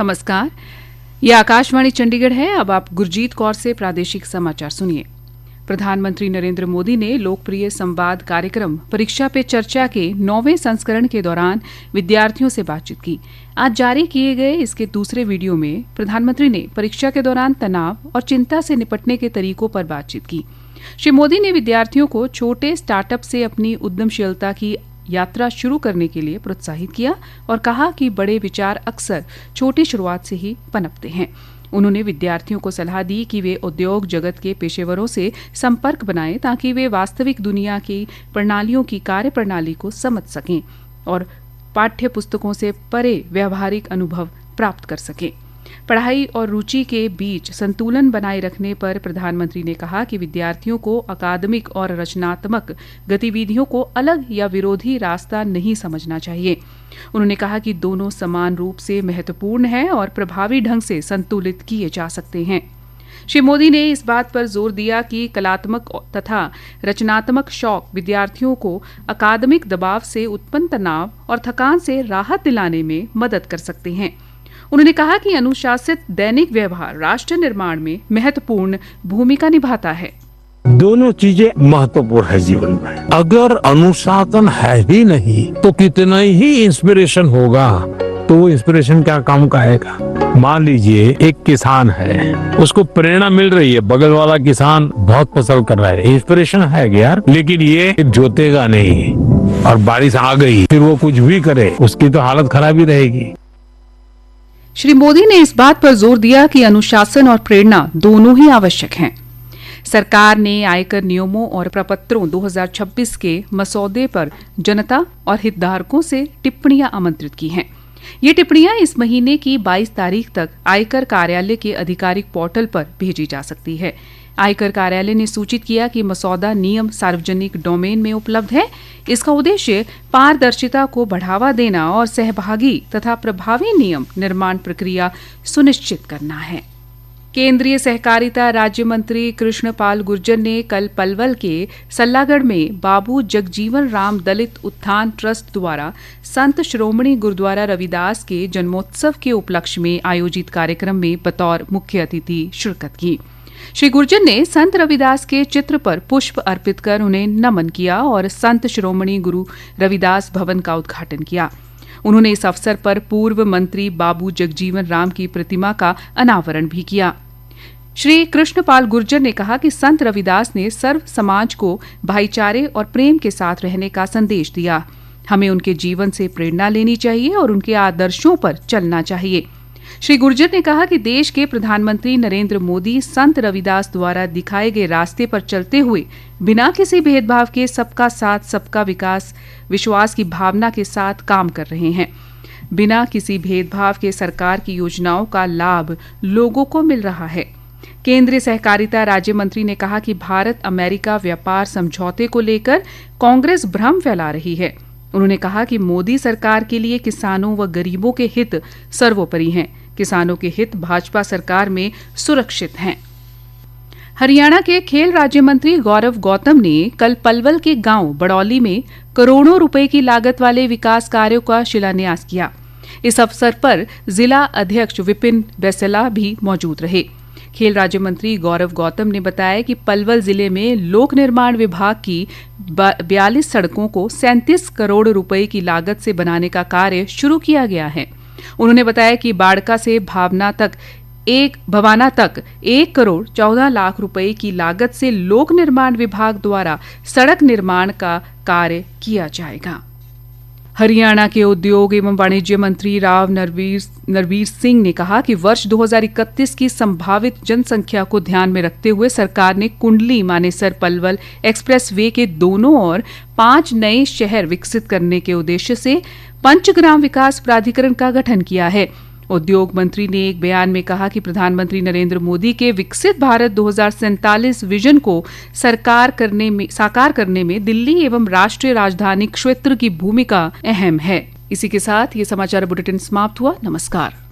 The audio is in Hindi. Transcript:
नमस्कार। ये आकाशवाणी चंडीगढ़ है। अब आप गुरजीत कौर से प्रादेशिक समाचार सुनिए। प्रधानमंत्री नरेंद्र मोदी ने लोकप्रिय संवाद कार्यक्रम परीक्षा पे चर्चा के 9वें संस्करण के दौरान विद्यार्थियों से बातचीत की। आज जारी किए गए इसके दूसरे वीडियो में प्रधानमंत्री ने परीक्षा के दौरान तनाव और चिंता से निपटने के तरीकों पर बातचीत की। श्री मोदी ने विद्यार्थियों को छोटे स्टार्टअप से अपनी उद्यमशीलता की यात्रा शुरू करने के लिए प्रोत्साहित किया और कहा कि बड़े विचार अक्सर छोटी शुरुआत से ही पनपते हैं। उन्होंने विद्यार्थियों को सलाह दी कि वे उद्योग जगत के पेशेवरों से संपर्क बनाएं ताकि वे वास्तविक दुनिया की प्रणालियों की कार्यप्रणाली को समझ सकें और पाठ्य पुस्तकों से परे व्यावहारिक अनुभव प्राप्त कर सकें। पढ़ाई और रुचि के बीच संतुलन बनाए रखने पर प्रधानमंत्री ने कहा कि विद्यार्थियों को अकादमिक और रचनात्मक गतिविधियों को अलग या विरोधी रास्ता नहीं समझना चाहिए। उन्होंने कहा कि दोनों समान रूप से महत्वपूर्ण हैं और प्रभावी ढंग से संतुलित किए जा सकते हैं। श्री मोदी ने इस बात पर जोर दिया कि कलात्मक तथा रचनात्मक शौक विद्यार्थियों को अकादमिक दबाव से उत्पन्न तनाव और थकान से राहत दिलाने में मदद कर सकते हैं। उन्होंने कहा कि अनुशासित दैनिक व्यवहार राष्ट्र निर्माण में महत्वपूर्ण भूमिका निभाता है। दोनों चीजें महत्वपूर्ण है जीवन में। अगर अनुशासन है ही नहीं तो कितना ही इंस्पिरेशन होगा, तो वो इंस्पिरेशन क्या काम का आएगा। मान लीजिए एक किसान है, उसको प्रेरणा मिल रही है, बगल वाला किसान बहुत फसल कर रहा है, इंस्पिरेशन है यार, लेकिन ये जोतेगा नहीं और बारिश आ गई फिर वो कुछ भी करे, उसकी तो हालत खराब ही रहेगी। श्री मोदी ने इस बात पर जोर दिया कि अनुशासन और प्रेरणा दोनों ही आवश्यक हैं। सरकार ने आयकर नियमों और प्रपत्रों 2026 के मसौदे पर जनता और हितधारकों से टिप्पणियां आमंत्रित की हैं। ये टिप्पणियां इस महीने की 22 तारीख तक आयकर कार्यालय के आधिकारिक पोर्टल पर भेजी जा सकती है। आयकर कार्यालय ने सूचित किया कि मसौदा नियम सार्वजनिक डोमेन में उपलब्ध है। इसका उद्देश्य पारदर्शिता को बढ़ावा देना और सहभागी तथा प्रभावी नियम निर्माण प्रक्रिया सुनिश्चित करना है। केंद्रीय सहकारिता राज्य मंत्री कृष्ण पाल गुर्जर ने कल पलवल के सल्लागढ़ में बाबू जगजीवन राम दलित उत्थान ट्रस्ट द्वारा संत शिरोमणि गुरुद्वारा रविदास के जन्मोत्सव के उपलक्ष्य में आयोजित कार्यक्रम में बतौर मुख्य अतिथि शिरकत की। श्री गुर्जर ने संत रविदास के चित्र पर पुष्प अर्पित कर उन्हें नमन किया और संत शिरोमणि गुरु रविदास भवन का उद्घाटन किया। उन्होंने इस अवसर पर पूर्व मंत्री बाबू जगजीवन राम की प्रतिमा का अनावरण भी किया। श्री कृष्णपाल गुर्जर ने कहा कि संत रविदास ने सर्व समाज को भाईचारे और प्रेम के साथ रहने का संदेश दिया। हमें उनके जीवन से प्रेरणा लेनी चाहिए और उनके आदर्शों पर चलना चाहिए। श्री गुर्जर ने कहा कि देश के प्रधानमंत्री नरेंद्र मोदी संत रविदास द्वारा दिखाए गए रास्ते पर चलते हुए बिना किसी भेदभाव के सबका साथ सबका विकास विश्वास की भावना के साथ काम कर रहे हैं। बिना किसी भेदभाव के सरकार की योजनाओं का लाभ लोगों को मिल रहा है। केंद्रीय सहकारिता राज्य मंत्री ने कहा कि भारत अमेरिका व्यापार समझौते को लेकर कांग्रेस भ्रम फैला रही है। उन्होंने कहा कि मोदी सरकार के लिए किसानों व गरीबों के हित सर्वोपरि हैं। किसानों के हित भाजपा सरकार में सुरक्षित हैं। हरियाणा के खेल राज्य मंत्री गौरव गौतम ने कल पलवल के गांव बड़ौली में करोड़ों रुपए की लागत वाले विकास कार्यों का शिलान्यास किया। इस अवसर पर जिला अध्यक्ष विपिन बेसला भी मौजूद रहे। खेल राज्य मंत्री गौरव गौतम ने बताया कि पलवल जिले में लोक निर्माण विभाग की 42 सड़कों को 37 करोड़ रुपए की लागत से बनाने का कार्य शुरू किया गया है। उन्होंने बताया कि बाड़का से भवाना तक 1 करोड़ 14 लाख रुपए की लागत से लोक निर्माण विभाग द्वारा सड़क निर्माण का कार्य किया जाएगा। हरियाणा के उद्योग एवं वाणिज्य मंत्री राव नरवीर सिंह ने कहा कि वर्ष 2031 की संभावित जनसंख्या को ध्यान में रखते हुए सरकार ने कुंडली मानेसर पलवल एक्सप्रेस वे के दोनों ओर 5 नए शहर विकसित करने के उद्देश्य से पंचग्राम विकास प्राधिकरण का गठन किया है। उद्योग मंत्री ने एक बयान में कहा कि प्रधानमंत्री नरेंद्र मोदी के विकसित भारत 2047 विजन को साकार करने में दिल्ली एवं राष्ट्रीय राजधानी क्षेत्र की भूमिका अहम है। इसी के साथ ये समाचार बुलेटिन समाप्त हुआ। नमस्कार।